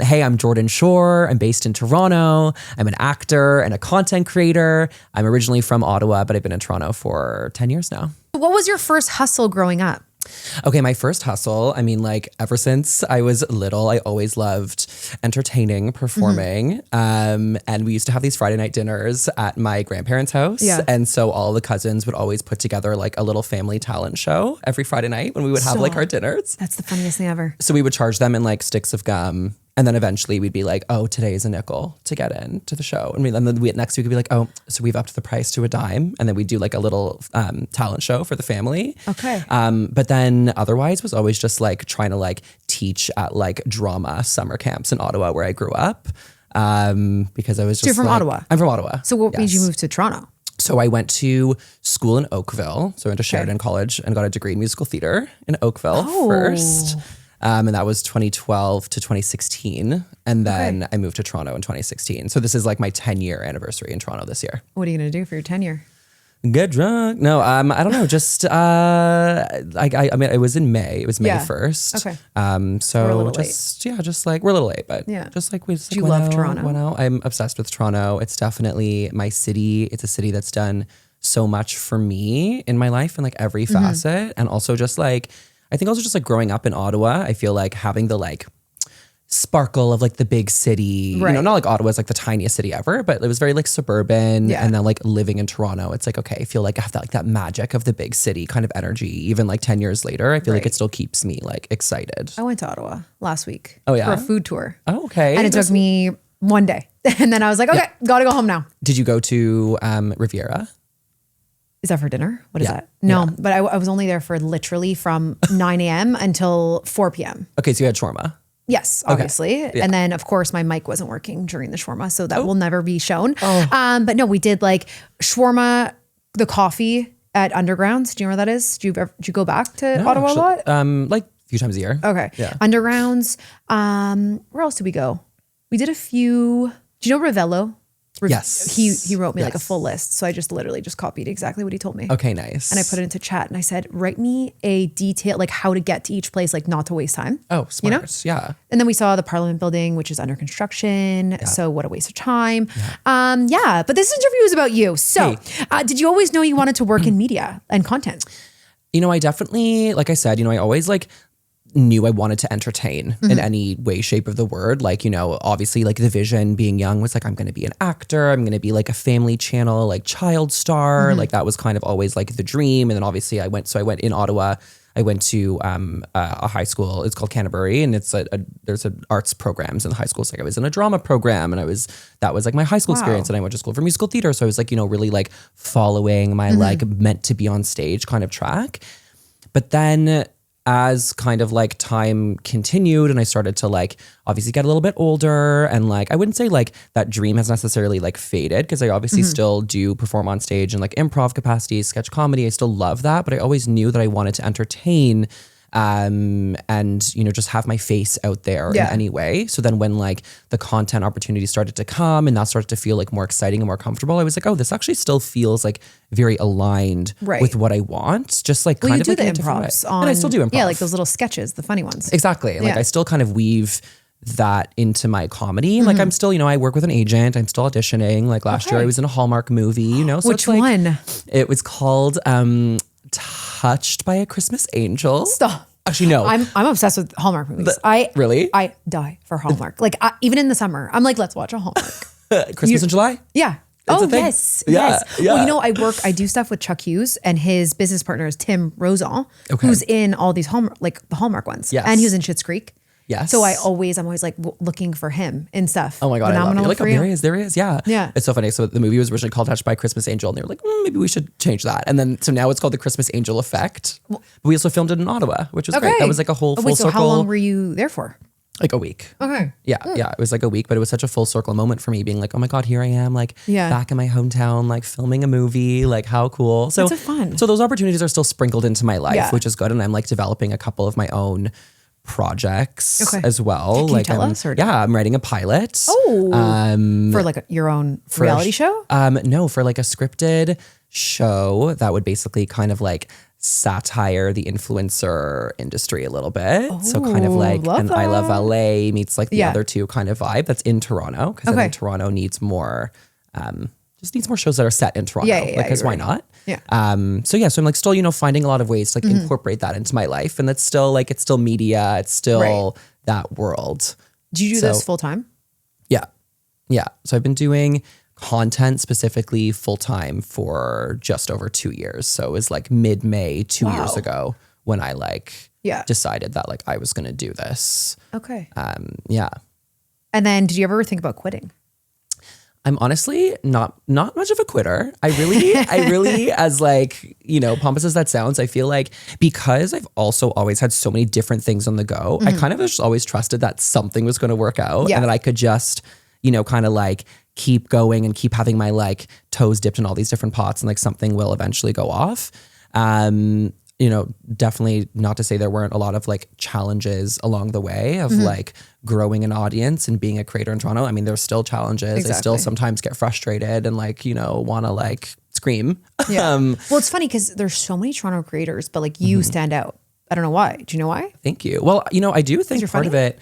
Hey, I'm Jordan Shore. I'm based in Toronto. I'm an actor and a content creator. I'm originally from Ottawa, but I've been in Toronto for 10 years now. What was your first hustle growing up? Okay, my first hustle, I mean, like ever since I was little, I always loved entertaining, performing. And we used to have these Friday night dinners at my grandparents' house. Yeah. And so all the cousins would always put together like a little family talent show every Friday night when we would have like our dinners. That's the funniest thing ever. So we would charge them in like sticks of gum. And then eventually we'd be like, oh, today is a nickel to get in to the show. And then next week we'd be like, oh, so we've upped the price to a dime. And then we'd do like a little talent show for the family. Okay. But then otherwise was always just like trying to like teach at like drama summer camps in Ottawa where I grew up. Because I was just So you're from Ottawa? I'm from Ottawa. So what made you move to Toronto? So I went to school in Oakville. So I went to Sheridan College and got a degree in musical theater in Oakville first. And that was 2012 to 2016. And then I moved to Toronto in 2016. So this is like my 10-year anniversary in Toronto this year. What are you going to do for your tenure? Get drunk. No, I don't know. Just, I mean, it was in May. It was May 1st. Okay. So we're a little just, late. Just like, we're a little late, but just like we just Do like, you love Toronto? Went out. I'm obsessed with Toronto. It's definitely my city. It's a city that's done so much for me in my life in like every facet. And also just like, I think also just like growing up in Ottawa, I feel like having the like sparkle of like the big city, you know, not like Ottawa's like the tiniest city ever, but it was very like suburban. And then like living in Toronto, it's like, okay, I feel like I have that, like that magic of the big city kind of energy. Even like 10 years later, I feel like it still keeps me like excited. I went to Ottawa last week. Oh, yeah? For a food tour. Oh, okay. And it took me one day. And then I was like, okay, gotta go home now. Did you go to Riviera? Is that for dinner? What is that? No, but I was only there for literally from 9 a.m. until 4 p.m. Okay, so you had shawarma. Yes, obviously. And then of course my mic wasn't working during the shawarma, so that will never be shown. But no, we did like shawarma, the coffee at Undergrounds. Do you know where that is? Do you go back to Ottawa a lot? Like a few times a year. Okay. Yeah. Undergrounds. Where else did we go? We did a few. Do you know Ravello? Yes. He wrote me like a full list. So I just literally just copied exactly what he told me. Okay, nice. And I put it into chat and I said, write me a detail, like how to get to each place, like not to waste time. Oh, smart. You know? Yeah. And then we saw the Parliament building, which is under construction. Yeah. So what a waste of time. Yeah. But this interview is about you. So did you always know you wanted to work in media and content? You know, I definitely, like I said, you know, I always like knew I wanted to entertain in any way, shape of the word. Like, you know, obviously like the vision being young was like, I'm going to be an actor. I'm going to be like a family channel, like child star. Like that was kind of always like the dream. And then obviously I went in Ottawa, I went to a high school. It's called Canterbury, and it's there's arts programs in the high school. So like I was in a drama program, and that was like my high school experience. And I went to school for musical theater. So I was like, you know, really like following my like meant to be on stage kind of track. But then as kind of like time continued and I started to like obviously get a little bit older, and like I wouldn't say like that dream has necessarily like faded, because I obviously still do perform on stage in like improv capacity, sketch comedy. I still love that, but I always knew that I wanted to entertain and you know, just have my face out there in any way. So then when like the content opportunities started to come and that started to feel like more exciting and more comfortable, I was like, oh, this actually still feels like very aligned with what I want. Just like kind of like the improvs on, and I still do improv. Yeah, like those little sketches, the funny ones. Exactly. And like I still kind of weave that into my comedy. Like I'm still, you know, I work with an agent. I'm still auditioning. Like last year I was in a Hallmark movie, you know. So Which one? It was called Touched by a Christmas Angel. Stop. Actually, no. I'm obsessed with Hallmark movies. Really? I die for Hallmark. Like even in the summer, I'm like, let's watch a Hallmark. Christmas in July? Yeah. Yes. Yeah. Well, you know, I do stuff with Chuck Hughes, and his business partner is Tim Rozon, who's in all these the Hallmark ones. Yes. And he was in Schitt's Creek. Yes. So I'm always like looking for him and stuff. Oh my God, I love it. Like, oh, there he is. Yeah. Yeah. It's so funny. So the movie was originally called Touched by a Christmas Angel, and they were like, maybe we should change that. And then, so now it's called The Christmas Angel Effect. But we also filmed it in Ottawa, which was great. That was like a whole full circle. So how long were you there for? Like a week. Okay. Yeah. Yeah. It was like a week, but it was such a full circle moment for me, being like, oh my God, here I am, like back in my hometown, like filming a movie, like how cool. So that's so fun. So those opportunities are still sprinkled into my life, which is good. And I'm like developing a couple of my own projects as well. Can you tell us? Or I'm writing a pilot. Oh, for like your own reality show? No, for like a scripted show that would basically kind of like satire, the influencer industry a little bit. So kind of like love I Love that. LA meets like the other two kind of vibe that's in Toronto. Because I think Toronto needs more, just needs more shows that are set in Toronto. Because why not? Yeah. So I'm like still, you know, finding a lot of ways to like incorporate that into my life. And that's still like, it's still media. It's still that world. Do you do this full time? Yeah. Yeah. So I've been doing content specifically full time for just over 2 years. So it was like mid-May 2 years ago when I like decided that like I was going to do this. Okay. Yeah. And then did you ever think about quitting? I'm honestly not much of a quitter. I really, as like, you know, pompous as that sounds, I feel like because I've also always had so many different things on the go, I kind of just always trusted that something was going to work out and that I could just, you know, kind of like keep going and keep having my like toes dipped in all these different pots and like something will eventually go off. You know, definitely not to say there weren't a lot of like challenges along the way of like growing an audience and being a creator in Toronto. I mean, there's still challenges. Exactly. I still sometimes get frustrated and like, you know, want to like scream. Yeah. Well, it's funny because there's so many Toronto creators, but like you stand out. I don't know why. Do you know why? Thank you. Well, you know, I do think part of it,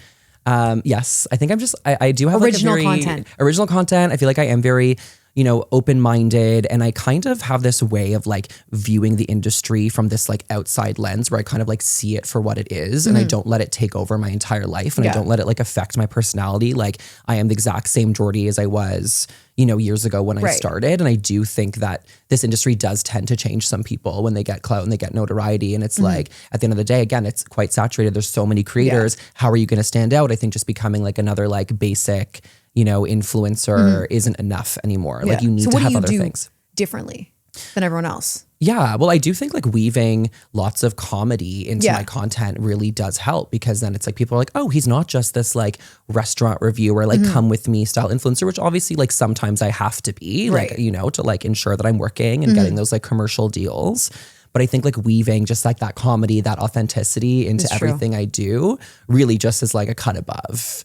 yes, I think I'm just, I do have original like a very content. Original content. I feel like I am very, you know, open-minded, and I kind of have this way of like viewing the industry from this like outside lens where I kind of like see it for what it is and I don't let it take over my entire life and I don't let it like affect my personality. Like I am the exact same Geordie as I was, you know, years ago when I started. And I do think that this industry does tend to change some people when they get clout and they get notoriety. And it's like, at the end of the day, again, it's quite saturated. There's so many creators. How are you going to stand out? I think just becoming like another like basic, you know, influencer isn't enough anymore. Like you need to have other things differently than everyone else. Yeah. Well, I do think like weaving lots of comedy into my content really does help, because then it's like people are like, oh, he's not just this like restaurant reviewer, like come with me style influencer, which obviously like sometimes I have to be like, you know, to like ensure that I'm working and getting those like commercial deals. But I think like weaving just like that comedy, that authenticity into everything I do really just is like a cut above.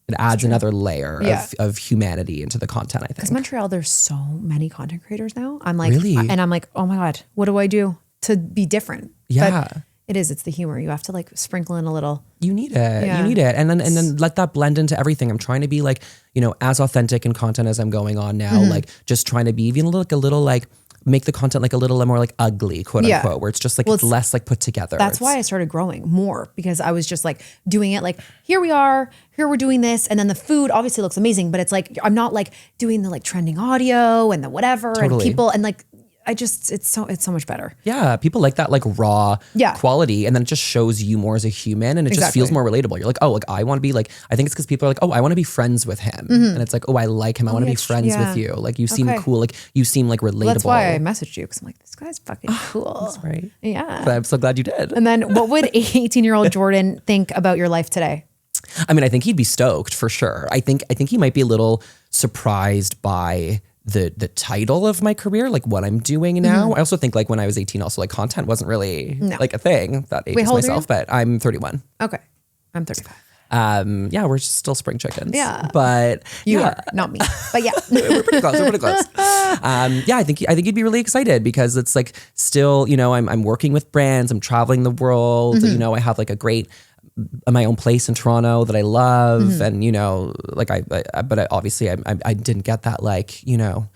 It adds another layer of humanity into the content, I think. Because Montreal, there's so many content creators now. I'm like, Really? and I'm like, oh my God, what do I do to be different? Yeah. But it's the humor. You have to like sprinkle in a little. You need it. You need it. And then let that blend into everything. I'm trying to be like, you know, as authentic in content as I'm going on now, like just trying to be even like a little like, make the content like a little more like ugly, quote unquote, where it's just like, it's less like put together. That's why I started growing more, because I was just like doing it like, here we're doing this. And then the food obviously looks amazing, but it's like, I'm not like doing the like trending audio and the whatever and people and like, it's so much better. Yeah. People like that like raw quality, and then it just shows you more as a human, and it just feels more relatable. You're like, oh, like I want to be like, I think it's because people are like, oh, I want to be friends with him. And it's like, oh, I like him. I want to be friends with you. Like you seem cool. Like you seem like relatable. That's why I messaged you, because I'm like, this guy's fucking cool. That's right. Yeah. But I'm so glad you did. And then what would 18-year-old Jordan think about your life today? I mean, I think he'd be stoked for sure. I think he might be a little surprised by the title of my career, like what I'm doing now. I also think like when I was 18, also like content wasn't really like a thing that ages myself, but I'm 31. Okay. I'm 35. Yeah, we're just still spring chickens. Yeah. But you are, not me. But yeah. We're pretty close. Yeah, I think he'd be really excited, because it's like still, you know, I'm working with brands, I'm traveling the world, you know, I have like a great my own place in Toronto that I love. And, you know, like obviously I didn't get that, like, you know,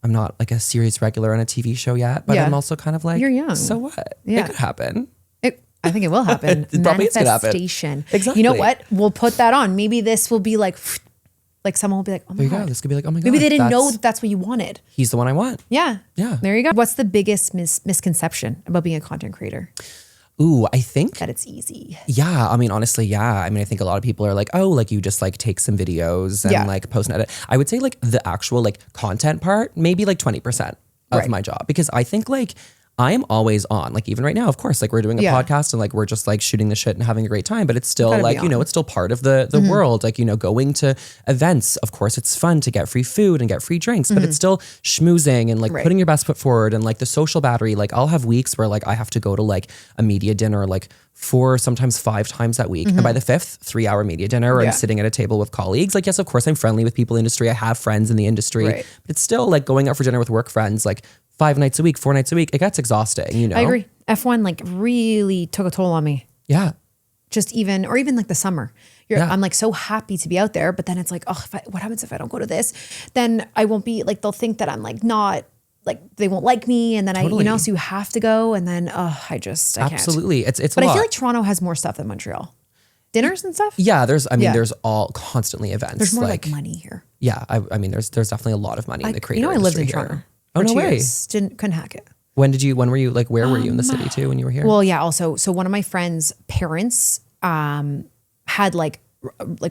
I'm not like a series regular on a TV show yet, but I'm also kind of like, you're young. So what? Yeah. It could happen. I think it will happen. It probably is gonna happen. Manifestation. Exactly. You know what? We'll put that on. Maybe this will be like someone will be like, oh my There you God. go. This could be like, oh my God. Maybe they didn't know that that's what you wanted. He's the one I want. Yeah. Yeah. There you go. What's the biggest misconception about being a content creator? Ooh, I think That it's easy. Yeah, I mean, honestly, yeah. I mean, I think a lot of people are like, oh, like you just like take some videos and like post and edit. I would say like the actual like content part, maybe like 20% of my job, because I think like I am always on, like even right now, of course, like we're doing a podcast and like we're just like shooting the shit and having a great time, but it's still like, you know, it's still part of the world. Like, you know, going to events, of course, it's fun to get free food and get free drinks, but it's still schmoozing and like putting your best foot forward and like the social battery. Like I'll have weeks where like I have to go to like a media dinner like 4, sometimes 5 times that week. And by the 5th, 3-hour media dinner where I'm sitting at a table with colleagues. Like, yes, of course, I'm friendly with people in the industry. I have friends in the industry, but it's still like going out for dinner with work friends, like 5 nights a week, 4 nights a week. It gets exhausting, you know? I agree. F1 like really took a toll on me. Yeah. Even like the summer. I'm like so happy to be out there, but then it's like, oh, what happens if I don't go to this? Then I won't be like, they'll think that I'm like not like they won't like me, and then so you have to go, and then I can't. Absolutely, it's. But I feel like Toronto has more stuff than Montreal. Dinners and stuff. Yeah, there's all constantly events. There's more like money here. Yeah, I mean, there's definitely a lot of money in the creator I lived in industry Toronto. Oh, no way. Couldn't hack it. When were you, like, where were you in the city too when you were here? Well, yeah, also, so one of my friend's parents had like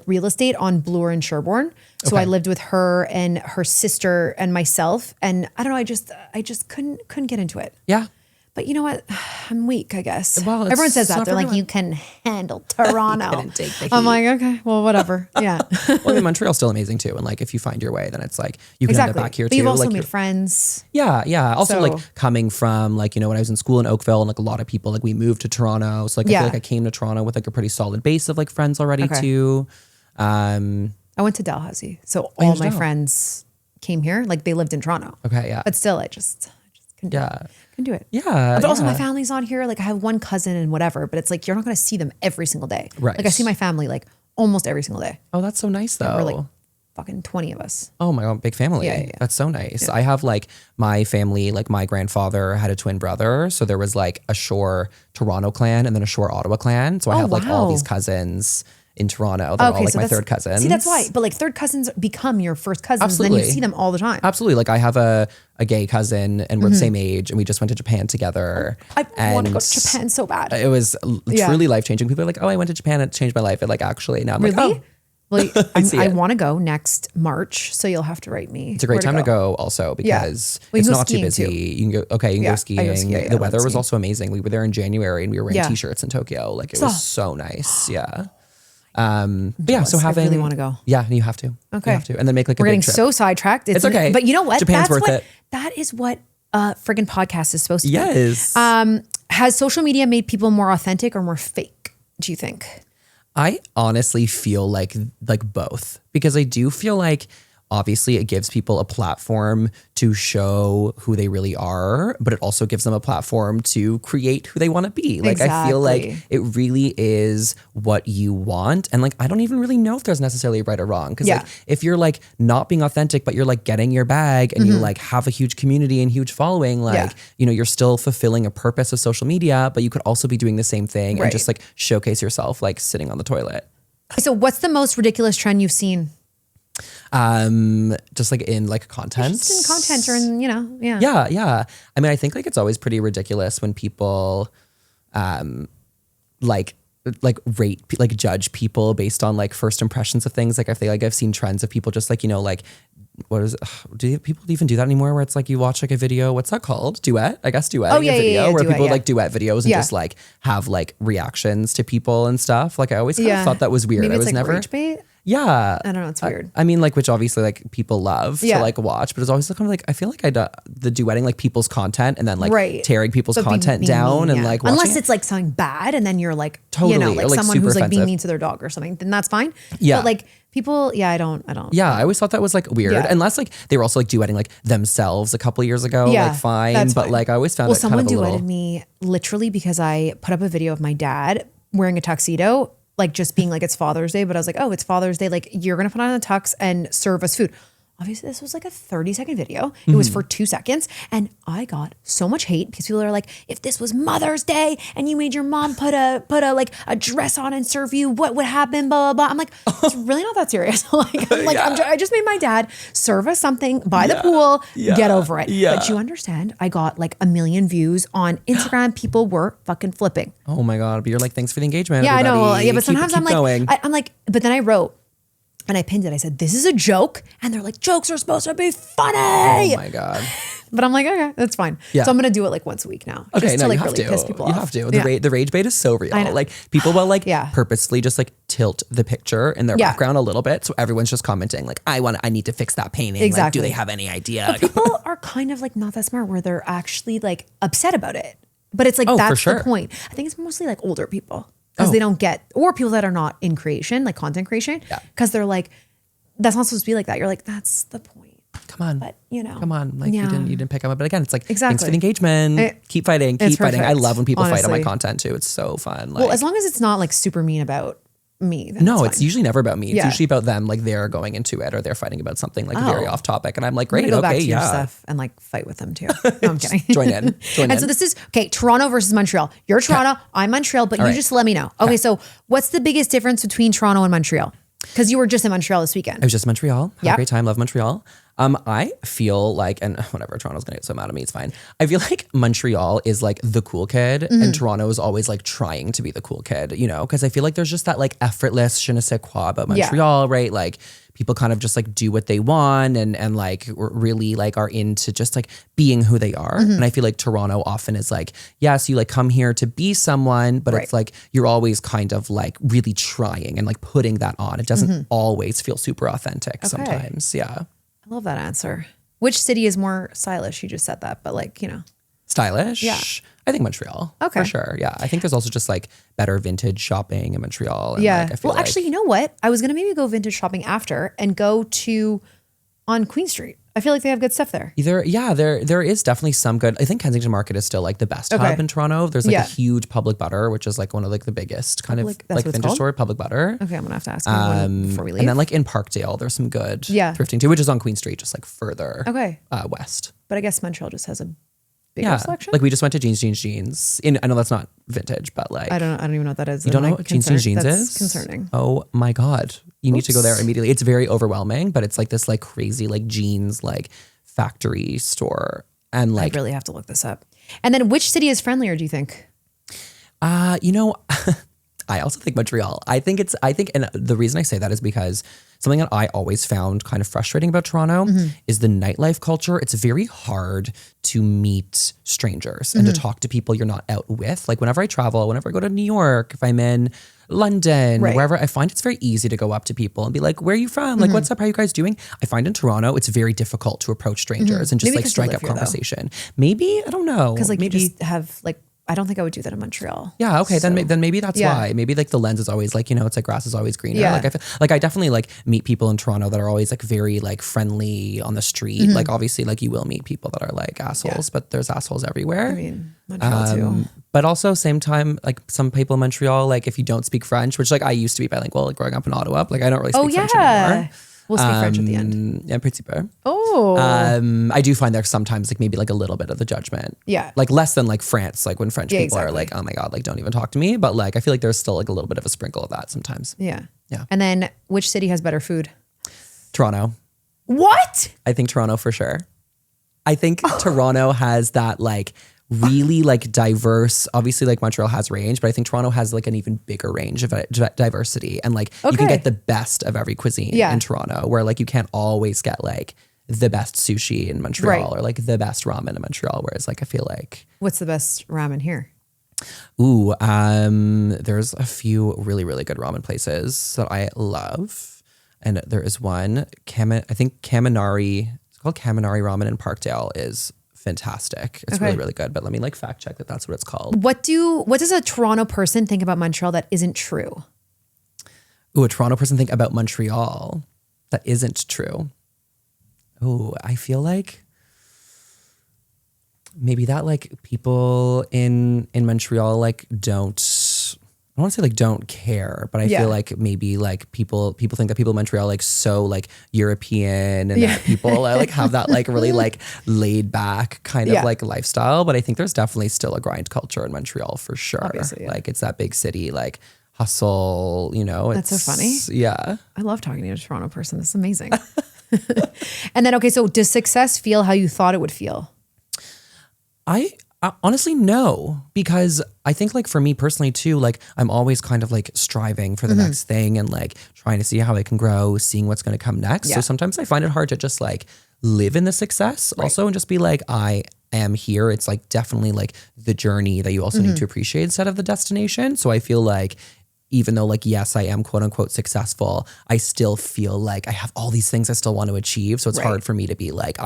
real estate on Bloor and Sherbourne. So I lived with her and her sister and myself. And I don't know, I just couldn't get into it. Yeah. But you know what? I'm weak, I guess. Well, everyone says that. They're like, you can handle Toronto. I'm like, okay, well, whatever. Yeah. Well, I mean, Montreal's still amazing too. And like, if you find your way, then it's like, you can end up back here but too. You've also like, made friends. Yeah. Yeah. Also like coming from like, when I was in school in Oakville and like a lot of people, like we moved to Toronto. So like, I feel like I came to Toronto with like a pretty solid base of like friends already too. I went to Dalhousie. So all my friends came here. Like they lived in Toronto. Okay. Yeah. But still, I just couldn't do it. Couldn't do it. Yeah. But also my family's on here. Like I have one cousin and whatever, but it's like, you're not going to see them every single day. Right. Like I see my family like almost every single day. Oh, that's so nice though. We're like fucking 20 of us. Oh my God, big family. Yeah. That's so nice. Yeah. I have like my family, like my grandfather had a twin brother. So there was like a Shore Toronto clan and then a Shore Ottawa clan. So I have like all these cousins in Toronto. They're all like my third cousins. See, that's why. But like third cousins become your first cousins. Absolutely. And then you see them all the time. Absolutely. Like I have a gay cousin and we're the same age and we just went to Japan together. I want to go to Japan so bad. It was truly life-changing. People are like, oh, I went to Japan and it changed my life. And like actually now I'm like, oh. Well, I want to go next March, so you'll have to write me. It's a great time to go also because it's not too busy. Too. You can go, you can go skiing. The weather was also amazing. We were there in January and we were wearing t-shirts in Tokyo. Like it was so nice. Yeah. But yeah, so having, I really want to go. Yeah, you have to. Okay. You have to. And then make like a big trip. We're getting so sidetracked. It's okay. But you know what? Japan's worth it. That is what friggin' podcast is supposed to be. Yes. Has social media made people more authentic or more fake, do you think? I honestly feel like both, because I do feel like obviously it gives people a platform to show who they really are, but it also gives them a platform to create who they want to be. Like I feel like it really is what you want. And like, I don't even really know if there's necessarily right or wrong. Cause like if you're like not being authentic, but you're like getting your bag and you like have a huge community and huge following, like, you're still fulfilling a purpose of social media, but you could also be doing the same thing and just like showcase yourself, like sitting on the toilet. So what's the most ridiculous trend you've seen? Just like in like content. Just in content or in, Yeah. I mean, I think like it's always pretty ridiculous when people like rate, like judge people based on like first impressions of things. Like I feel like I've seen trends of people just like, like what is it? Do people even do that anymore? Where it's like you watch like a video, what's that called? Duet? I guess duet. Oh yeah, video where duet, people like duet videos and just like have like reactions to people and stuff. Like I always kind of thought that was weird. Maybe it's I was like never rage bait? Yeah. I don't know. It's weird. I mean, like, which obviously like people love to like watch, but it's always like, kind of like, I feel like the duetting like people's content and then like tearing people's content down and like watching unless it's like something bad and then you're like, totally, like someone who's like being mean to their dog or something, then that's fine. Yeah. But like people, I don't. Yeah. I always thought that was like weird. Unless like they were also like duetting like themselves a couple years ago. Like fine. But fine. Like I always found it kind of a little. Someone duetted me literally because I put up a video of my dad wearing a tuxedo, like just being like, it's Father's Day, but I was like, oh, it's Father's Day. Like you're going to put on a tux and serve us food. Obviously this was like a 30-second video. It was for 2 seconds. And I got so much hate because people are like, if this was Mother's Day and you made your mom put a like a dress on and serve you, what would happen? Blah, blah, blah. I'm like, it's really not that serious. I just made my dad serve us something by the pool, get over it. But you understand, I got like 1 million views on Instagram. People were fucking flipping. Oh my God. But you're like, thanks for the engagement. Yeah, everybody. I know. Yeah, but sometimes I'm like, but then I wrote, and I pinned it. I said, this is a joke. And they're like, jokes are supposed to be funny. Oh my God. But I'm like, okay, that's fine. Yeah. So I'm going to do it like once a week now. Okay, just to like you have really to. Piss people you off. have to. The rage bait is so real. Like people will like purposely just like tilt the picture in their background a little bit. So everyone's just commenting like, I need to fix that painting. Exactly. Like, do they have any idea? But people are kind of like not that smart where they're actually like upset about it. But it's like, that's the point. I think it's mostly like older people because they don't get, or people that are not in creation, like content creation. Because they're like, that's not supposed to be like that. You're like, that's the point. Come on. But, you know. Come on. Like Yeah. you didn't pick up. But again, it's like, Exactly. thanks for the engagement. Keep fighting. Keep fighting. I perfect, love when people fight on my honestly. content too. It's so fun. Like, Well, as long as it's not like super mean about me. Then no, it's it's usually never about me. It's Yeah. usually about them. Like they're going into it or they're fighting about something like very off topic. And I'm like, great. go back Okay. to your Yeah. stuff and like fight with them too. No, I'm kidding. Join in. And so this is, okay, Toronto versus Montreal. You're Toronto, I'm Montreal, but you right. just let me know. Okay, so what's the biggest difference between Toronto and Montreal? Because you were just in Montreal this weekend. I was just in Montreal. Had Yeah. a great time. Love Montreal. I feel like, and whatever, Toronto's gonna get so mad at me, it's fine. I feel like Montreal is like the cool kid and Toronto is always like trying to be the cool kid, you know? Because I feel like there's just that like effortless je ne sais quoi about Montreal, right? Like people kind of just like do what they want and like really like are into just like being who they are. And I feel like Toronto often is like, yes, you like come here to be someone, but it's like you're always kind of like really trying and like putting that on. It doesn't always feel super authentic sometimes. Yeah. I love that answer. Which city is more stylish? You just said that, but like, you know. Stylish? Yeah. I think Montreal. Okay. For sure. Yeah. I think there's also just like better vintage shopping in Montreal. And Yeah. Like, I feel Well, actually, you know what? I was going to maybe go vintage shopping after and go to on Queen Street. I feel like they have good stuff there. There is definitely some good. I think Kensington Market is still like the best hub in Toronto. There's like a huge Public Butter, which is like one of like the biggest kind of That's like what it's vintage called? store, Public Butter. Okay, I'm going to have to ask you before we leave. And then like in Parkdale, there's some good thrifting too, which is on Queen Street, just like further west. But I guess Montreal just has a bigger selection. Like we just went to Jeans. I know that's not vintage, but like I don't even know what that is. you don't know what Jeans That's is? concerning. Oh my God. You need to go there immediately. It's very overwhelming, but it's like this like crazy like jeans like factory store. And like I really have to look this up. And then which city is friendlier, do you think? You know, I also think Montreal. I think and the reason I say that is because something that I always found kind of frustrating about Toronto is the nightlife culture. It's very hard to meet strangers and to talk to people you're not out with. Like whenever I travel, whenever I go to New York, if I'm in London, wherever, I find it's very easy to go up to people and be like, where are you from? Like, what's up? How are you guys doing? I find in Toronto, it's very difficult to approach strangers and just Maybe like 'cause you strike live up here, though. conversation. Maybe, I don't know. Because like maybe you just have like, I don't think I would do that in Montreal. Yeah. Okay. So, Then maybe that's why. Maybe like the lens is always like, you know, it's like grass is always greener. Yeah. Like I feel, like I definitely like meet people in Toronto that are always like very like friendly on the street. Like obviously like you will meet people that are like assholes, but there's assholes everywhere. I mean, Montreal too. But also same time, like some people in Montreal, like if you don't speak French, which like I used to be bilingual, like growing up in Ottawa, like I don't really speak French anymore. We'll speak French at the end. Yeah, petit peu. Oh. I do find there sometimes like maybe like a little bit of the judgment. Yeah. Like less than like France, like when French people are exactly. like, oh my God, like don't even talk to me. But like I feel like there's still like a little bit of a sprinkle of that sometimes. Yeah. Yeah. And then which city has better food? Toronto. What? I think Toronto for sure. I think Toronto has that like really like diverse, obviously like Montreal has range, but I think Toronto has like an even bigger range of diversity. And like you can get the best of every cuisine in Toronto, where like you can't always get like the best sushi in Montreal or like the best ramen in Montreal. Whereas like I feel like What's the best ramen here? ooh, there's a few really, really good ramen places that I love. And there is one, I think Kaminari, it's called Kaminari Ramen in Parkdale, is fantastic. It's really, really good. But let me like fact check that that's what it's called. What does a Toronto person think about Montreal that isn't true? Ooh, a Toronto person think about Montreal that isn't true. Ooh, I feel like maybe that like people in Montreal like don't, I don't want to say like don't care, but I feel like maybe like people think that people in Montreal like so like European and that people like have that like really like laid back kind of like lifestyle. But I think there's definitely still a grind culture in Montreal for sure. Obviously, like it's that big city, like hustle, you know. That's so funny. Yeah. I love talking to a Toronto person. This is amazing. And then, okay, so does success feel how you thought it would feel? I honestly no, because I think like for me personally too, like I'm always kind of like striving for the next thing and like trying to see how I can grow, seeing what's going to come next. So sometimes I find it hard to just like live in the success also and just be like, I am here. It's like definitely like the journey that you also need to appreciate instead of the destination. So I feel like even though like, yes, I am quote unquote successful, I still feel like I have all these things I still want to achieve. So it's hard for me to be like,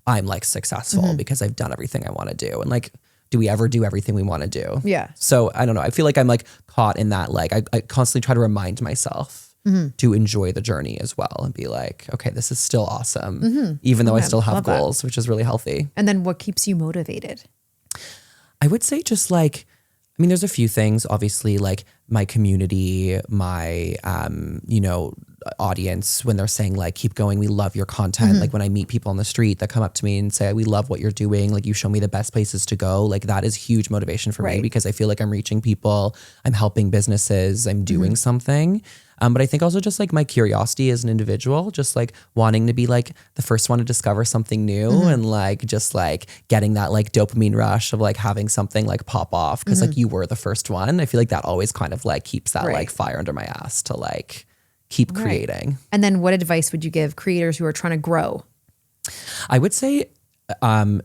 I'm like successful because I've done everything I want to do. And like, do we ever do everything we want to do? Yeah. So I don't know. I feel like I'm like caught in that, like I constantly try to remind myself to enjoy the journey as well and be like, okay, this is still awesome, even though I still have goals, which is really healthy. And then what keeps you motivated? I would say just like, I mean, there's a few things, obviously, like my community, my, audience, when they're saying like, keep going, we love your content. Like when I meet people on the street that come up to me and say, we love what you're doing. Like you show me the best places to go. Like that is huge motivation for me because I feel like I'm reaching people, I'm helping businesses, I'm doing something. But I think also just like my curiosity as an individual, just like wanting to be like the first one to discover something new and like just like getting that like dopamine rush of like having something like pop off because like you were the first one. I feel like that always kind of like keeps that like fire under my ass to like keep creating. And then what advice would you give creators who are trying to grow? I would say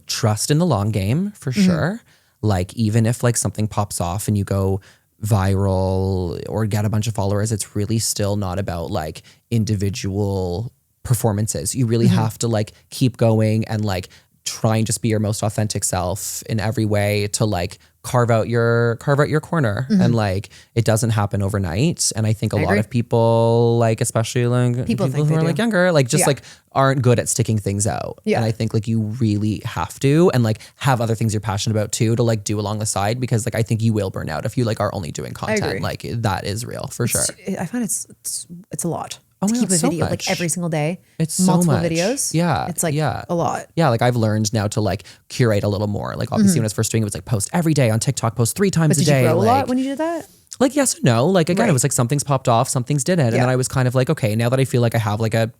trust in the long game for sure. Like even if like something pops off and you go viral or get a bunch of followers, it's really still not about like individual performances. You really have to like keep going and like try and just be your most authentic self in every way to like carve out your corner. And like it doesn't happen overnight. And I think a lot of people, like especially like people who are like younger, like just like aren't good at sticking things out. And I think like you really have to and like have other things you're passionate about too to like do along the side because like I think you will burn out if you like are only doing content. Like that is real for sure. I find it's a lot. Oh to my keep God, a so video much. like every single day. It's multiple so much. videos. Yeah. It's like a lot. Yeah. Like I've learned now to like curate a little more. Like obviously when I was first doing it was like post every day on TikTok, post 3 times a day. Did you grow like, a lot when you did that? Like yes and no. Like again, it was like some things popped off, some things didn't. And then I was kind of like, okay, now that I feel like I have like a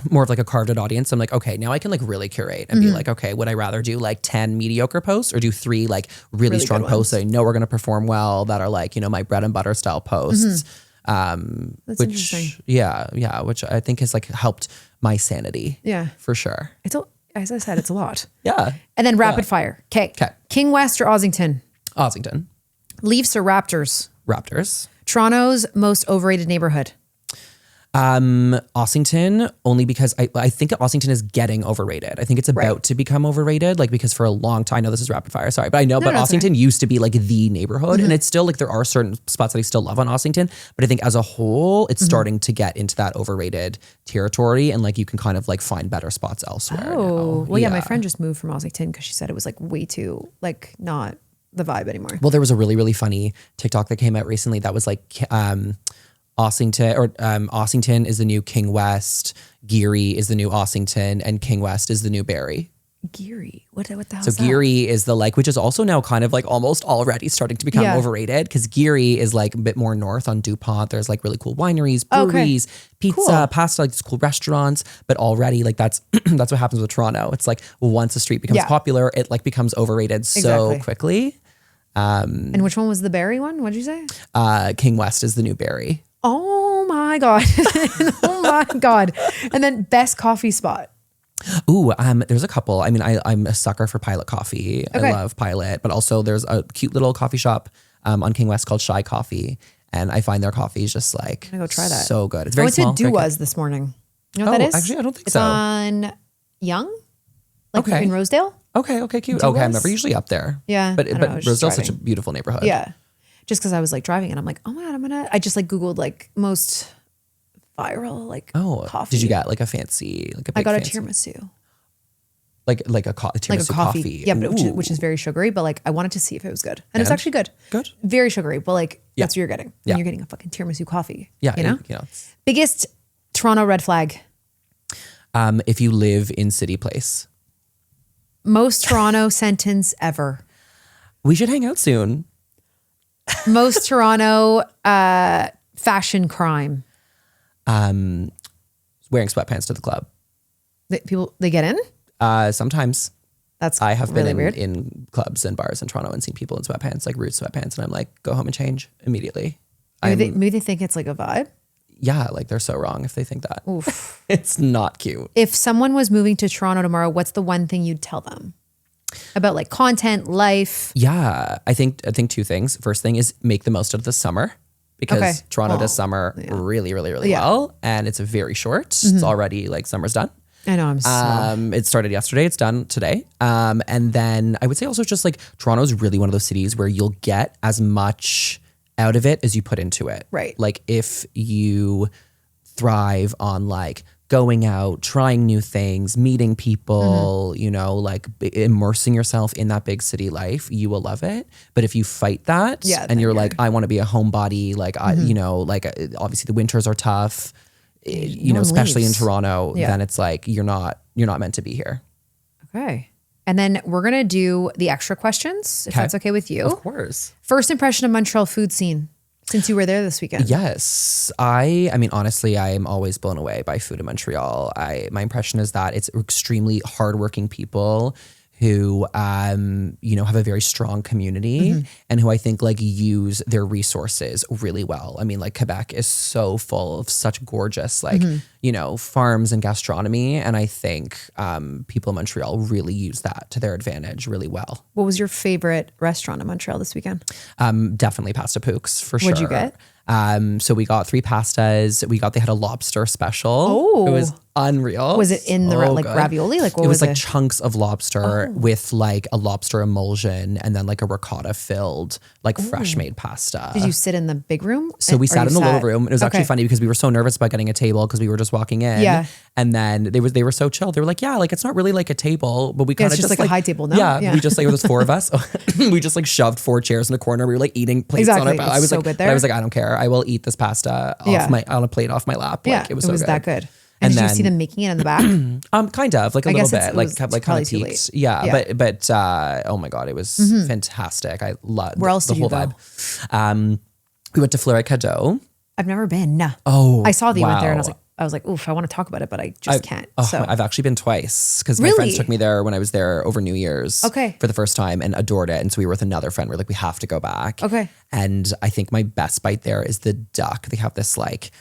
more of like a carved out audience, I'm like, okay, now I can like really curate and be like, okay, would I rather do like 10 mediocre posts or do 3 like really strong posts that I know are going to perform well that are like, you know, my bread and butter style posts. That's which interesting. which I think has like helped my sanity. Yeah, for sure. As I said, it's a lot. Yeah. And then rapid fire. Okay. King West or Ossington? Ossington. Leafs or Raptors? Raptors. Toronto's most overrated neighborhood? Ossington, only because I think Ossington is getting overrated. I think it's about to become overrated, like because for a long time, I know this is rapid fire, sorry, but I know, but Ossington used to be like the neighborhood and it's still like there are certain spots that I still love on Ossington, but I think as a whole, it's starting to get into that overrated territory and like you can kind of like find better spots elsewhere. Oh, well, yeah, my friend just moved from Ossington because she said it was like way too, like not the vibe anymore. Well, there was a really, really funny TikTok that came out recently that was like, Ossington is the new King West, Geary is the new Ossington, and King West is the new Barrie. Geary, what the hell is that? So Geary is the like, which is also now kind of like almost already starting to become overrated because Geary is like a bit more north on DuPont. There's like really cool wineries, breweries, pizza, pasta, like cool restaurants. But already like that's what happens with Toronto. It's like once a street becomes popular, it like becomes overrated so quickly. And which one was the Barrie one? What did you say? King West is the new Barrie. Oh my God. Oh my God. And then best coffee spot. Ooh, there's a couple. I mean, I'm a sucker for Pilot Coffee. I love Pilot, but also there's a cute little coffee shop on King West called Shy Coffee. And I find their coffee is just like I'm gonna go try that. So good. It's very small. I went to Dua's this morning. You know what that is? Actually, I don't think it's so. It's on Yonge, like in Rosedale. Okay, cute. Dua's? Okay, I'm never usually up there. Yeah. But Rosedale's such a beautiful neighborhood. Yeah. Just because I was like driving and I'm like, oh my God, I just like Googled like most viral like coffee. Did you get like a fancy, like a big I got fancy? a tiramisu. Like a tiramisu like a coffee. Yeah, but which is very sugary, but like I wanted to see if it was good. And it's actually good. Good. Very sugary, but like that's what you're getting. Yeah. You're getting a fucking tiramisu coffee. Yeah. You know? Biggest Toronto red flag. If you live in City Place. Most Toronto sentence ever. We should hang out soon. Most Toronto fashion crime. Wearing sweatpants to the club. They get in? Sometimes. I have really been weird. in clubs and bars in Toronto and seen people in sweatpants, like Roots sweatpants, and I'm like, go home and change immediately. Maybe they think it's like a vibe. Yeah, like they're so wrong if they think that. Oof. It's not cute. If someone was moving to Toronto tomorrow, what's the one thing you'd tell them? About like content, life? Yeah, I think 2 things. First thing is make the most of the summer because Toronto does summer really, really, really well. And it's very short. It's already like summer's done. I know, I'm so... It started yesterday. It's done today. And then I would say also just like Toronto is really one of those cities where you'll get as much out of it as you put into it. Right. Like if you thrive on like going out, trying new things, meeting people, you know, like immersing yourself in that big city life, you will love it. But if you fight that and you're like, I want to be a homebody, like, I, you know, like obviously the winters are tough, you know, especially in Toronto, then it's like, you're not meant to be here. Okay. And then we're going to do the extra questions, if that's okay with you. Of course. First impression of Montreal food scene since you were there this weekend. Yes. I mean, honestly, I am always blown away by food in Montreal. My impression is that it's extremely hardworking people who, you know, have a very strong community and who I think like use their resources really well. I mean, like Quebec is so full of such gorgeous, like, you know, farms and gastronomy. And I think people in Montreal really use that to their advantage really well. What was your favorite restaurant in Montreal this weekend? Definitely Pasta Pooks for sure. What'd you get? So we got 3 pastas. They had a lobster special. Oh. It was unreal. Was it in the like good. ravioli? Like what it was like it? chunks of lobster with like a lobster emulsion and then like a ricotta filled like fresh made pasta. Did you sit in the big room? So we sat in the little room. It was actually funny because we were so nervous about getting a table because we were just walking in. Yeah. And then they were so chill. They were like, yeah, like it's not really like a table, but we kind of just like a high table, no? Yeah. We just like, it was 4 of us. We just like shoved 4 chairs in a corner. We were like eating plates on our I was so good there. But I was like, I don't care. I will eat this pasta on a plate off my lap. Like, it was so good. That good. And did you see them making it in the back? Kind of like a little bit, like kind of peaked. Yeah. But oh my God, it was fantastic. I loved Where else the did whole you go? vibe. We went to Fleury Cadeau. I've never been. No. Oh, I saw that you went there and I was like, oof, I want to talk about it, but I just can't. So I've actually been twice because my friends took me there when I was there over New Year's for the first time and adored it. And so we were with another friend. We're like, we have to go back. Okay. And I think my best bite there is the duck. They have this like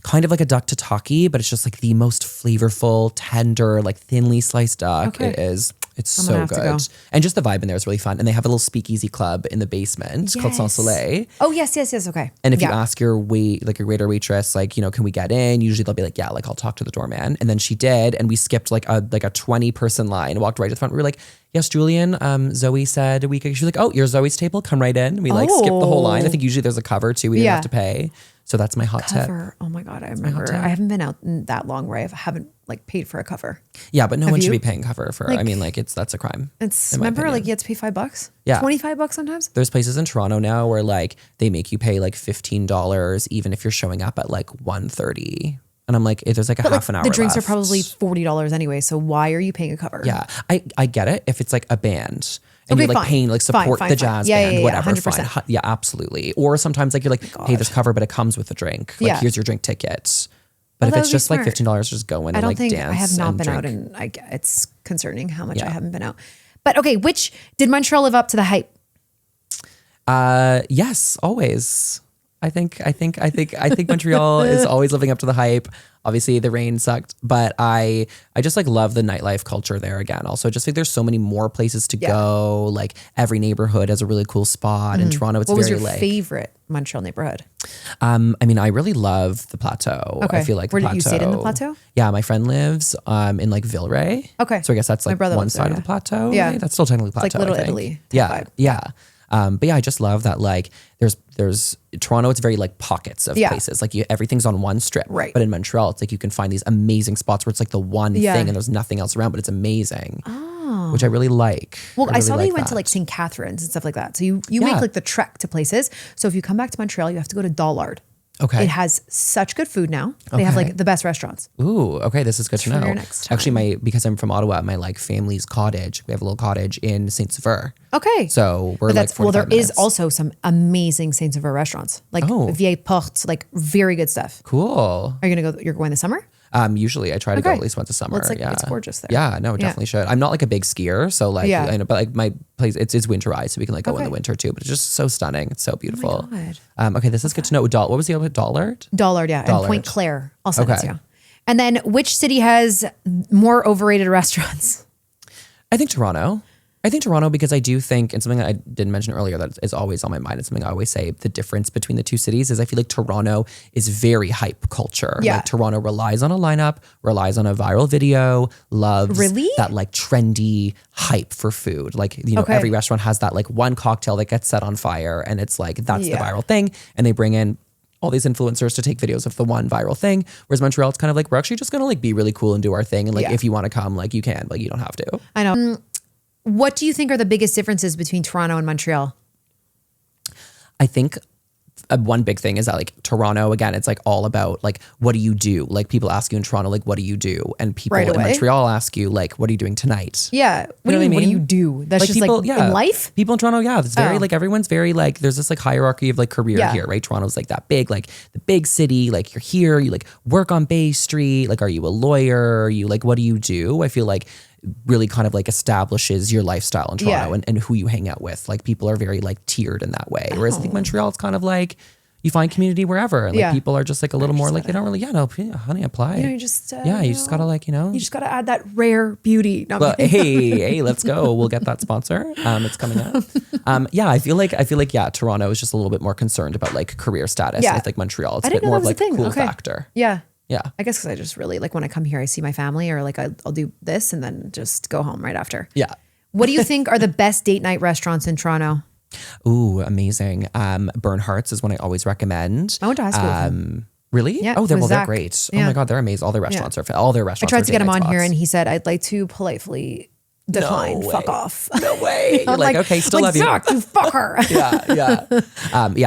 kind of like a duck tataki, but it's just like the most flavorful, tender, like thinly sliced duck. Okay. It is. It's so good. And just the vibe in there is really fun. And they have a little speakeasy club in the basement called Sans Soleil. Oh, yes. Okay. And if you ask your waiter waitress, like, you know, can we get in? Usually they'll be like, yeah, like I'll talk to the doorman. And then she did. And we skipped like a 20-person line, walked right to the front. We were like, yes, Julian, Zoe said a week ago. She was like, oh, you're Zoe's table. Come right in. We like skipped the whole line. I think usually there's a cover too. We didn't have to pay. So that's my hot tip. Oh my God, I remember. I haven't been out in that long where I haven't like paid for a cover. Yeah, but no one should be paying cover for. Like, I mean, like that's a crime. Remember, like you had to pay $5. Yeah, $25 sometimes. There's places in Toronto now where like they make you pay like $15 even if you're showing up at like 1:30. And I'm like, there's like a half an hour. The drinks left. are probably $40 anyway. So why are you paying a cover? Yeah, I get it if it's like a band. And you're like paying, like support the jazz band, whatever. 100%. Fine. Yeah, absolutely. Or sometimes like you're like, hey, there's cover, but it comes with the drink. Like here's your drink ticket. But if it's just like $15, just go in and like dance. I have not been out, and it's concerning how much I haven't been out. But okay, did Montreal live up to the hype? Yes, always. I think Montreal is always living up to the hype. Obviously the rain sucked, but I just like love the nightlife culture there again. Also, just like there's so many more places to go. Like every neighborhood has a really cool spot. In Toronto, it's what was very your favorite Montreal neighborhood? I mean, I really love the Plateau. Okay. I feel like where did you stay in the Plateau? Yeah, my friend lives in like Villeray. Okay, so I guess that's like one side of the Plateau. Yeah, right? That's still technically Plateau. It's like Little Italy. Yeah, yeah. But yeah, I just love that like there's Toronto, it's very like pockets of places. Like everything's on one strip. Right. But in Montreal, it's like you can find these amazing spots where it's like the one thing and there's nothing else around, but it's amazing. Oh. Which I really like. Well, I saw that you went to like St. Catharines and stuff like that. So you make like the trek to places. So if you come back to Montreal, you have to go to Dollard. Okay. It has such good food now. They have like the best restaurants. Ooh, okay. This is good to know. Your next time. Actually, because I'm from Ottawa, my like family's cottage, we have a little cottage in Saint Sever. Okay. So we're like 45 there minutes. is also some amazing Saint Sever restaurants, like Vieille Porte, like very good stuff. Cool. Are you going to go? You're going this summer? Usually I try to go at least once a summer. Well, it's gorgeous there. Yeah, no, definitely should. I'm not like a big skier, so like, I know, but like my place, it's winterized, so we can like go in the winter too. But it's just so stunning. It's so beautiful. Oh my God. Okay, this is good to know. What was the other Dollard? Dollard, yeah, and Point Claire. I'll send it to you. And then, which city has more overrated restaurants? I think Toronto. Because I do think, and something that I didn't mention earlier that is always on my mind, and something I always say, the difference between the two cities is I feel like Toronto is very hype culture. Yeah. Like Toronto relies on a lineup, relies on a viral video, loves that like trendy, hype for food. Like, you know, every restaurant has that like one cocktail that gets set on fire and it's like, that's the viral thing. And they bring in all these influencers to take videos of the one viral thing. Whereas Montreal, it's kind of like, we're actually just going to like be really cool and do our thing. And like, if you want to come, like you can, like you don't have to. I know. What do you think are the biggest differences between Toronto and Montreal? I think one big thing is that like Toronto, again, it's like all about like, what do you do? Like people ask you in Toronto, like, what do you do? And people in Montreal ask you like, what are you doing tonight? Yeah. What do you mean? What do you do? That's like just people, like in life? People in Toronto, it's very like everyone's very like, there's this like hierarchy of like career here, right? Toronto's like that big, like the big city, like you're here, you like work on Bay Street. Like, are you a lawyer? Are you like, what do you do? I feel like really kind of like establishes your lifestyle in Toronto and who you hang out with. Like people are very like tiered in that way. Whereas I think Montreal, it's kind of like you find community wherever. And like people are just like a little more like, they don't really, honey, apply. You just gotta like, you just gotta add that rare beauty. No, well, hey, let's go. We'll get that sponsor. It's coming up. I feel like, Toronto is just a little bit more concerned about like career status. Yeah. I think Montreal, it's a bit more of like a cool factor. Yeah. Yeah. I guess because I just really like when I come here, I see my family or like I'll do this and then just go home right after. Yeah. What do you think are the best date night restaurants in Toronto? Ooh, amazing. Bernhardt's is one I always recommend. I went to high school with him. Really? Yeah, they're great. Yeah. Oh my God, they're amazing. All their restaurants are all their restaurants. I tried to get him on here and he said, I'd like to politely decline. No fuck off. No way. You're like, okay, still love you. Zuck, you fucker.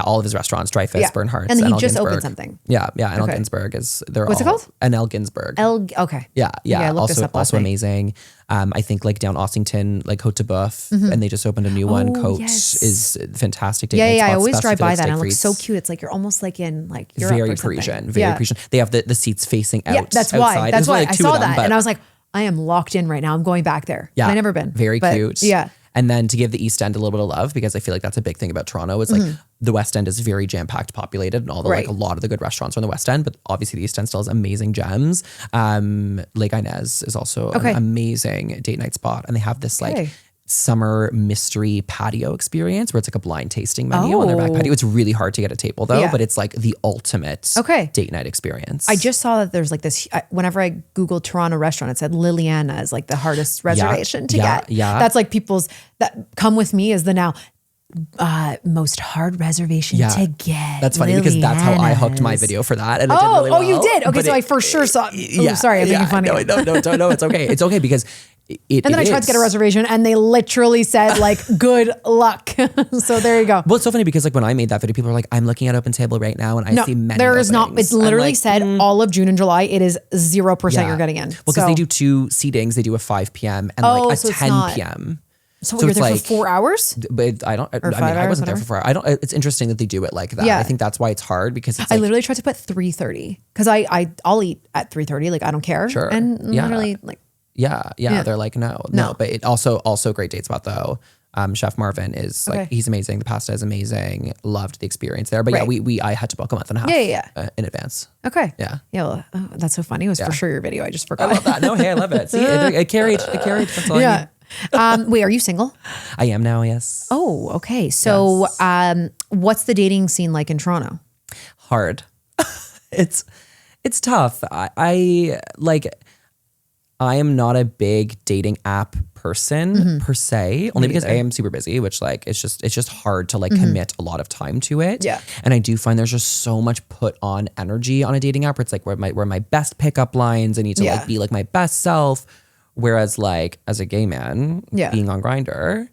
All of his restaurants, Dreyfus, Bernhardt's, and he just opened something. Yeah. And El Ginsberg is, what's it called? And El Ginsberg. Okay. Yeah. Also amazing. I think like down Ossington, like Côte de Boeuf, and they just opened a new one. Côte is fantastic. I always drive by that and it looks so cute. It's like you're almost like in like Europe very Parisian. They have the seats facing out. Yeah, that's why. That's why I saw that and I was like, I am locked in right now. I'm going back there. Yeah. I've never been. Very cute. Yeah. And then to give the East End a little bit of love, because I feel like that's a big thing about Toronto, is like the West End is very jam-packed populated and although like a lot of the good restaurants are in the West End, but obviously the East End still has amazing gems. Lake Inez is also an amazing date night spot. And they have this like summer mystery patio experience where it's like a blind tasting menu on their back patio. It's really hard to get a table though, but it's like the ultimate date night experience. I just saw that there's like this, whenever I Googled Toronto restaurant, it said Liliana is like the hardest reservation to get. Yeah. That's like people's, that come with me is the now most hard reservation to get. That's funny because that's how I hooked my video for that. And it did really well. You did? Okay, so I for sure saw sorry, I'm making funny. No, it's okay. It's okay because and then I tried to get a reservation and they literally said like, good luck. So there you go. Well, it's so funny because like when I made that video, people are like, I'm looking at Open Table right now and I see many there is openings. Not. It's literally said all of June and July, it is 0% you're getting in. Well, because they do 2 seatings. They do a 5 p.m. and like a 10 p.m. So you're there like, for 4 hours? But I wasn't there for 4 hours. It's interesting that they do it like that. Yeah. I think that's why it's hard because it's I literally tried to put 3:30 because I'll eat at 3:30. Like I don't care. Sure. And literally like. Yeah. They're like, no. But it also great date spot though. Chef Marvin is like, he's amazing. The pasta is amazing. Loved the experience there. But I had to book a month and a half in advance. Okay. Yeah. Yeah. Well, that's so funny. It was for sure your video. I just forgot. I love that. No, hey, I love it. See, it carried. That's all I need. Wait, are you single? I am now, yes. Oh, okay. So what's the dating scene like in Toronto? Hard. It's tough. I am not a big dating app person per se, only because I am super busy, which like it's just hard to like commit a lot of time to it. Yeah. And I do find there's just so much put on energy on a dating app where it's like where my best pickup lines, I need to like be like my best self. Whereas like as a gay man, being on Grindr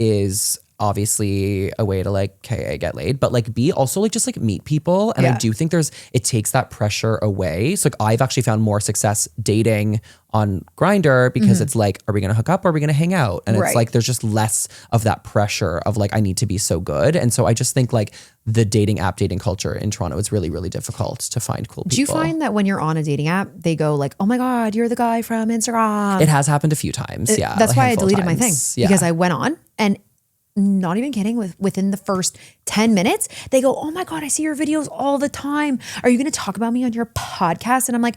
is obviously a way to like get laid, but like B also like just like meet people. And I do think it takes that pressure away. So like I've actually found more success dating on Grindr because it's like, are we gonna hook up or are we gonna hang out? And it's like there's just less of that pressure of like I need to be so good. And so I just think like the dating culture in Toronto is really, really difficult to find cool people. Do you find that when you're on a dating app, they go like, oh my God, you're the guy from Instagram? It has happened a few times, That's why I deleted my thing because I went on and not even kidding, within the first 10 minutes, they go, oh my God, I see your videos all the time. Are you going to talk about me on your podcast? And I'm like,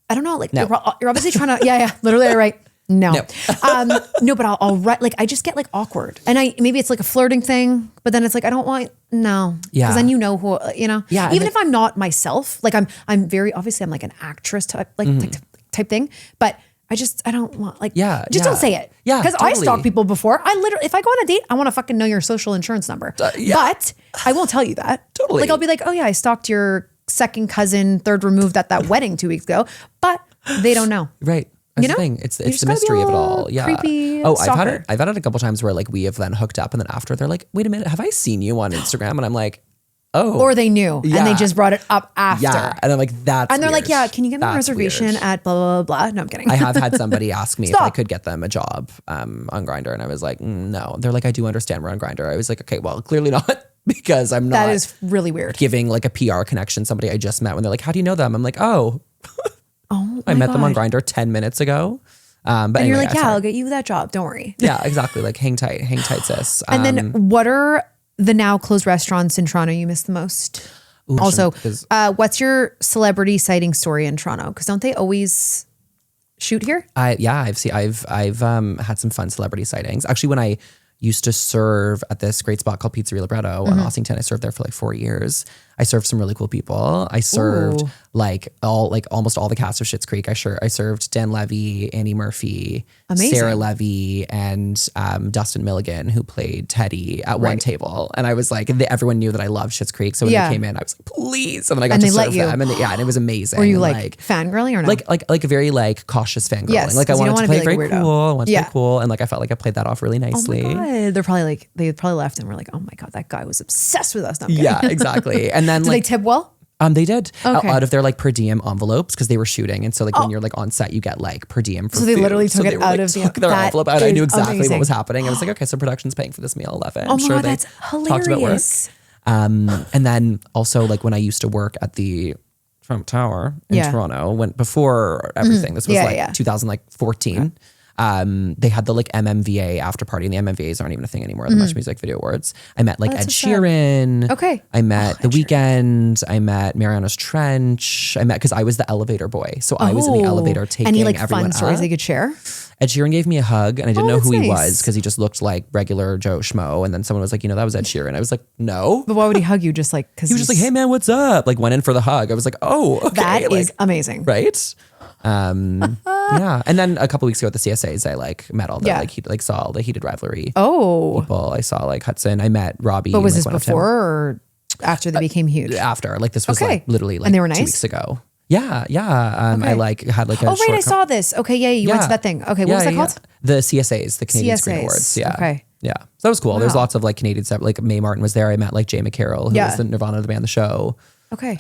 I don't know. Like you're obviously trying to, literally I write, no. But I'll write, like, I just get like awkward and maybe it's like a flirting thing, but then it's like, I don't want, no. Yeah. Cause then you know who, even if I'm not myself, like I'm very, obviously I'm like an actress type, type thing, but I don't want like, Yeah, just don't say it. Yeah, Because I totally. stalk people before. I literally, if I go on a date, I want to fucking know your social insurance number. But I won't tell you that. Totally. Like I'll be like, oh yeah, I stalked your second cousin, third removed at that wedding 2 weeks ago. But they don't know. Right. That's You know? the thing. It's just the gotta be mystery a of it little all. Yeah. creepy I've stalker. had it a couple times where like we have then hooked up and then after they're like, wait a minute, have I seen you on Instagram? And I'm like, oh. Or they knew and they just brought it up after. Yeah. And I'm like, that's And they're like, weird. yeah, can you get me a That's reservation weird. at blah, blah, blah. No, I'm kidding. I have had somebody ask me if I Stop. could get them a job on Grindr, and I was like, no. They're like, I do understand we're on Grindr. I was like, okay, well, clearly not because I'm not That is really weird. giving like a PR connection somebody I just met when they're like, how do you know them? I'm like, oh, I met them on Grindr 10 minutes ago. But And anyway, you're like, yeah, sorry. I'll get you that job. Don't worry. Yeah, exactly. Like hang tight, sis. And then what are the now closed restaurants in Toronto you miss the most? Also, what's your celebrity sighting story in Toronto? Because don't they always shoot here? I've had some fun celebrity sightings. Actually, when I used to serve at this great spot called Pizzeria Libretto on Ossington, I served there for like 4 years. I served some really cool people. I served almost all the cast of Schitt's Creek. I served Dan Levy, Annie Murphy, Amazing. Sarah Levy, and Dustin Milligan, who played Teddy at one table. And I was like, everyone knew that I loved Schitt's Creek. So when they came in, I was like, please. And then I got to serve them. And and it was amazing. Were you and like fangirling or no? like a very like cautious fangirling. Yes, Like I 'cause you wanted don't to wanna play be, like, very a weirdo. cool. I wanted to Yeah. play cool. And like I felt like I played that off really nicely. Oh my God. They probably left and were like, oh my God, that guy was obsessed with us. No, I'm kidding. Yeah, exactly. And then Did they tip well? they did Okay. out of their like per diem envelopes because they were shooting, and so like when you're like on set, you get like per diem for So they food. literally took it were, out like, of the- took their that envelope out. I knew is exactly amazing. what was happening. I was like, okay, so production's paying for this meal. Love it. Oh I'm my sure God, they that's talked about work. hilarious. And then also like when I used to work at the Trump Tower in Toronto, when before everything, this was Yeah, like yeah. 2014. They had the like MMVA after party, and the MMVAs aren't even a thing anymore. The Much Music Video Awards. I met like Ed that's so sad. Sheeran. Okay. I met The Weeknd. I met Mariana's Trench. I met because I was the elevator boy, so I was in the elevator taking Any like everyone fun stories up. they could share? Ed Sheeran gave me a hug, and I didn't know that's who he nice. was because he just looked like regular Joe Schmo. And then someone was like, that was Ed Sheeran. I was like, no. But why would he hug you? Just like, because He was just like, hey man, what's up? Like went in for the hug. I was like, oh, okay. that like, is amazing. right. Yeah. And then a couple weeks ago at the CSAs, I like met all the saw all the Heated Rivalry people. I saw like Hudson. I met Robbie. But was like, this went up to him. before or after they became huge? After, like this was Okay. like literally like And they were 2 nice? weeks ago. Yeah. I like had like a Oh, right. short I saw this. Okay. Yeah. You went to that thing. Okay. What was that called? The CSAs, the Canadian Screen CSAs. Awards. Yeah. Okay. Yeah. So that was cool. There's lots of like Canadian stuff. Like Mae Martin was there. I met like Jay McCarroll, who was the Nirvana the band, the show. Okay.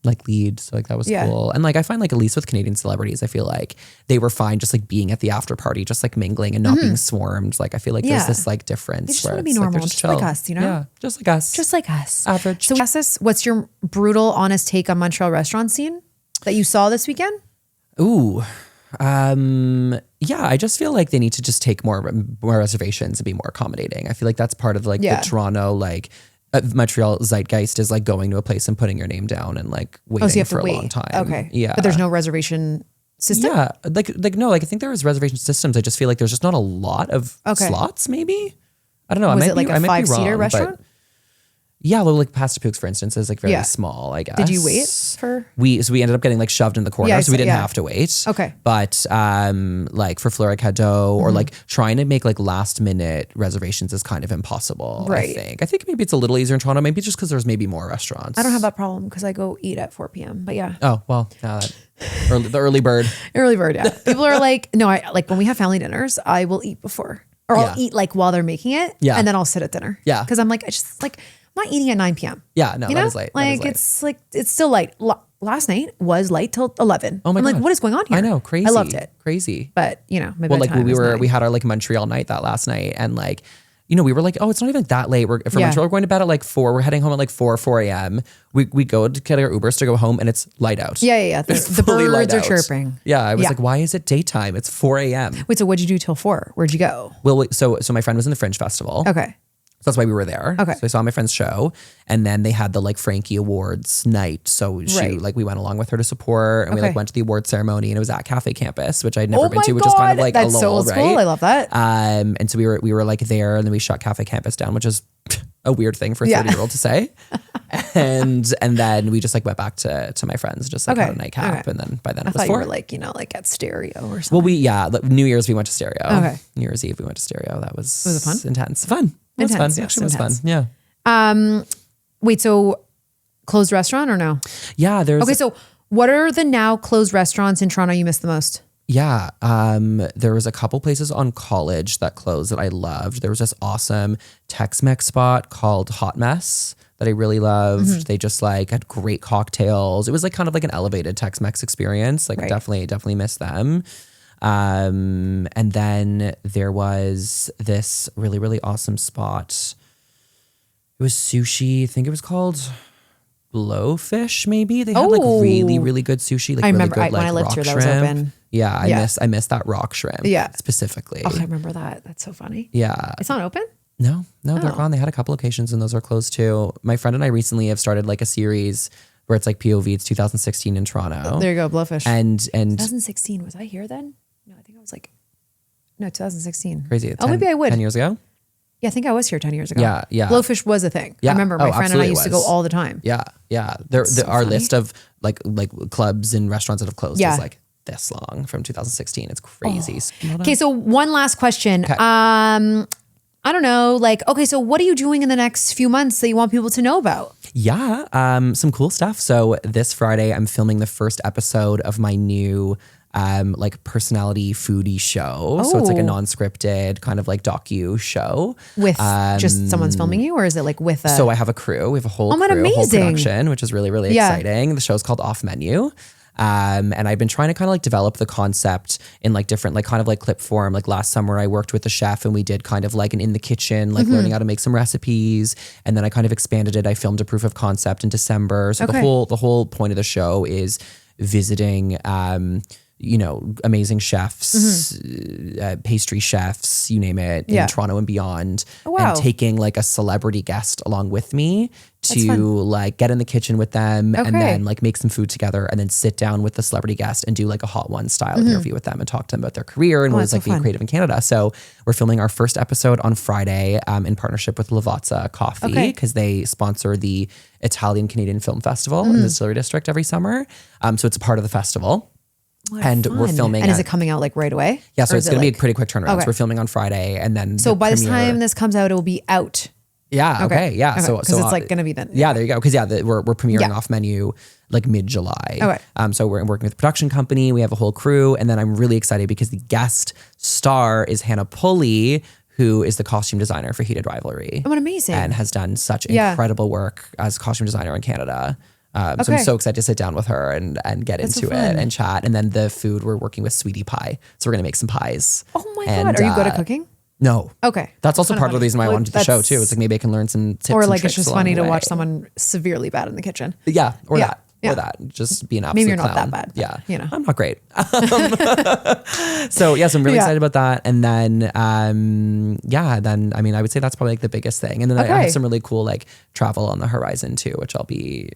Like lead. So like that was cool. And like I find like at least with Canadian celebrities, I feel like they were fine just like being at the after party, just like mingling and not being swarmed. Like I feel like there's this like difference. They just where want to be it's, like, normal, they're just like chill. us, you know? Yeah. Just like us. Just like us. Average. So ask us, what's your brutal, honest take on Montreal restaurant scene that you saw this weekend? Ooh. Yeah, I just feel like they need to just take more reservations and be more accommodating. I feel like that's part of like the Toronto, like Montreal zeitgeist is like going to a place and putting your name down and like waiting so you have for to wait. a long time. Okay. Yeah. But there's no reservation system? Yeah. Like no, like I think there is reservation systems. I just feel like there's just not a lot of slots maybe. I don't know. Was I might it like be, a I might be 5-seater wrong, restaurant? but yeah, well, like Pasta Pooks, for instance, is like very small, I guess. Did you wait for? We ended up getting like shoved in the corner, so we didn't have to wait. Okay. But like for Fleur Cadeau or like trying to make like last minute reservations is kind of impossible. Right. I think maybe it's a little easier in Toronto, maybe just because there's maybe more restaurants. I don't have that problem because I go eat at 4 p.m. But yeah. Oh well, the early bird. Early bird, yeah. People are like, no, I like when we have family dinners, I will eat before. Or I'll eat like while they're making it. Yeah. And then I'll sit at dinner. Yeah. Because I'm like, I just like, I'm not eating at 9 p.m. Yeah, no, you that know? is late. Like that is late. it's like, it's still light. Last night was light till 11. Oh my I'm God. like, what is going on here? I know, crazy. I loved it. Crazy. But you know, maybe Well, like we had our like Montreal night that last night, and like, you know, we were like, oh, it's not even that late. We're Montreal, we're going to bed at like 4. We're heading home at like 4 a.m. We go to get our Ubers to go home, and it's light out. Yeah. The fully light birds are out. chirping. Yeah, I was like, why is it daytime? It's 4 a.m. Wait, so what'd you do till 4? Where'd you go? Well, so my friend was in the Fringe Festival. Okay. So that's why we were there. Okay. So I saw my friend's show, and then they had the like Frankie Awards night. So we went along with her to support, and we like went to the award ceremony, and it was at Cafe Campus, which I'd never been to, which is kind of like that's a so lull, old right? school. I love that. And so we were like there, and then we shut Cafe Campus down, which is a weird thing for a 30-year-old to say. And then we just like went back to my friends, just like had a nightcap. And then by then it was 4. You were like, you know, like at Stereo or something. Well, like New Year's we went to Stereo. Okay. New Year's Eve we went to Stereo. That was it fun? Intense. Fun. It was fun. Yes, Actually, it was fun. Yeah. Wait, so closed restaurant or no? Yeah, there's... Okay, so what are the now closed restaurants in Toronto you miss the most? Yeah, there was a couple places on College that closed that I loved. There was this awesome Tex-Mex spot called Hot Mess that I really loved. They just like had great cocktails. It was like kind of like an elevated Tex-Mex experience. Like definitely miss them. And then there was this really, really awesome spot. It was sushi. I think it was called Blowfish, maybe. They had like really, really good sushi. Like I really remember good, when I lived here, that was open. Yeah, I miss that rock shrimp. Specifically. Oh, I remember that. That's so funny. Yeah. It's not open? No, they're gone. They had a couple locations and those are closed too. My friend and I recently have started like a series where it's like POV. It's 2016 in Toronto. There you go, Blowfish. And 2016, was I here then? No, I think I was like, 2016. Crazy. Maybe I would. 10 years ago? Yeah, I think I was here 10 years ago. Yeah. Blowfish was a thing. Yeah. I remember my friend and I used to go all the time. Yeah. Our list of like clubs and restaurants that have closed is like this long from 2016. It's crazy. Okay, so one last question. I don't know, like, okay, so what are you doing in the next few months that you want people to know about? Yeah, some cool stuff. So this Friday, I'm filming the first episode of my new like personality foodie show. So it's like a non-scripted kind of like docu show. With just someone's filming you, or is it like with a... So I have a crew. We have a whole crew, a whole production, which is really, really exciting. The show's called Off Menu. And I've been trying to kind of like develop the concept in like different, like kind of like clip form. Like last summer I worked with a chef and we did kind of like an in the kitchen, like learning how to make some recipes. And then I kind of expanded it. I filmed a proof of concept in December. So the whole point of the show is visiting, you know, amazing chefs, pastry chefs, you name it, in Toronto and beyond. And taking like a celebrity guest along with me to like get in the kitchen with them and then like make some food together and then sit down with the celebrity guest and do like a Hot One style interview with them and talk to them about their career and what it's like being creative in Canada. So we're filming our first episode on Friday in partnership with Lavazza Coffee because they sponsor the Italian Canadian Film Festival in the Distillery District every summer. So it's a part of the festival. We're filming. And is it coming out like right away? Yeah, so it's going to be a pretty quick turnaround. So we're filming on Friday and then so by the time this comes out, it will be out. Yeah. Okay. Yeah. So because it's like going to be then. Yeah. There you go. Because we're premiering Off Menu like mid-July. Okay. So we're working with a production company. We have a whole crew, and then I'm really excited because the guest star is Hanna Puley, who is the costume designer for Heated Rivalry. Oh, what amazing! And has done such incredible work as a costume designer in Canada. So I'm so excited to sit down with her and get into it and chat. And then the food, we're working with Sweetie Pie. So we're going to make some pies. Oh my God. Are you good at cooking? No. Okay. That's also part of the reason why I wanted to do the show too. It's like maybe I can learn some tips or like and it's just funny to watch someone severely bad in the kitchen. Yeah. Or that. Or that. Just be an absolute Maybe you're not clown. that bad. Yeah. You know. I'm not great. So I'm really excited about that. And then, I mean, I would say that's probably like the biggest thing. And then I have some really cool like travel on the horizon too, which I'll be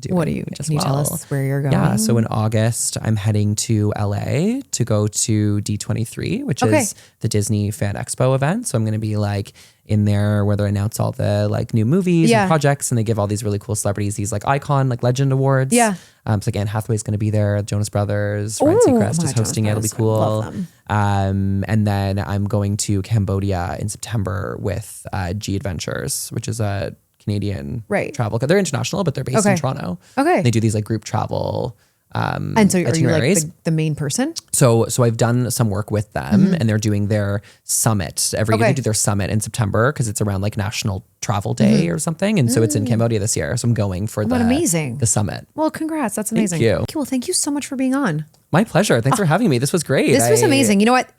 doing. What are you? Can you tell us where you're going? Yeah. So in August, I'm heading to LA to go to D23, which is the Disney Fan Expo event. So I'm going to be like in there where they announce all the like new movies and projects, and they give all these really cool celebrities these like icon, like legend awards. Yeah. So again, Hathaway's going to be there, Jonas Brothers, Ryan Seacrest is hosting it. It'll be cool. Love them. And then I'm going to Cambodia in September with G Adventures, which is a Canadian travel. They're international, but they're based in Toronto. Okay. They do these like group travel and so are you like the main person? So I've done some work with them and they're doing their summit every year. They do their summit in September because it's around like National Travel Day or something. And so it's in Cambodia this year. So I'm going for the summit. Well, congrats. That's amazing. Thank you. Okay, well, thank you so much for being on. My pleasure. Thanks for having me. This was great. This was amazing. You know what?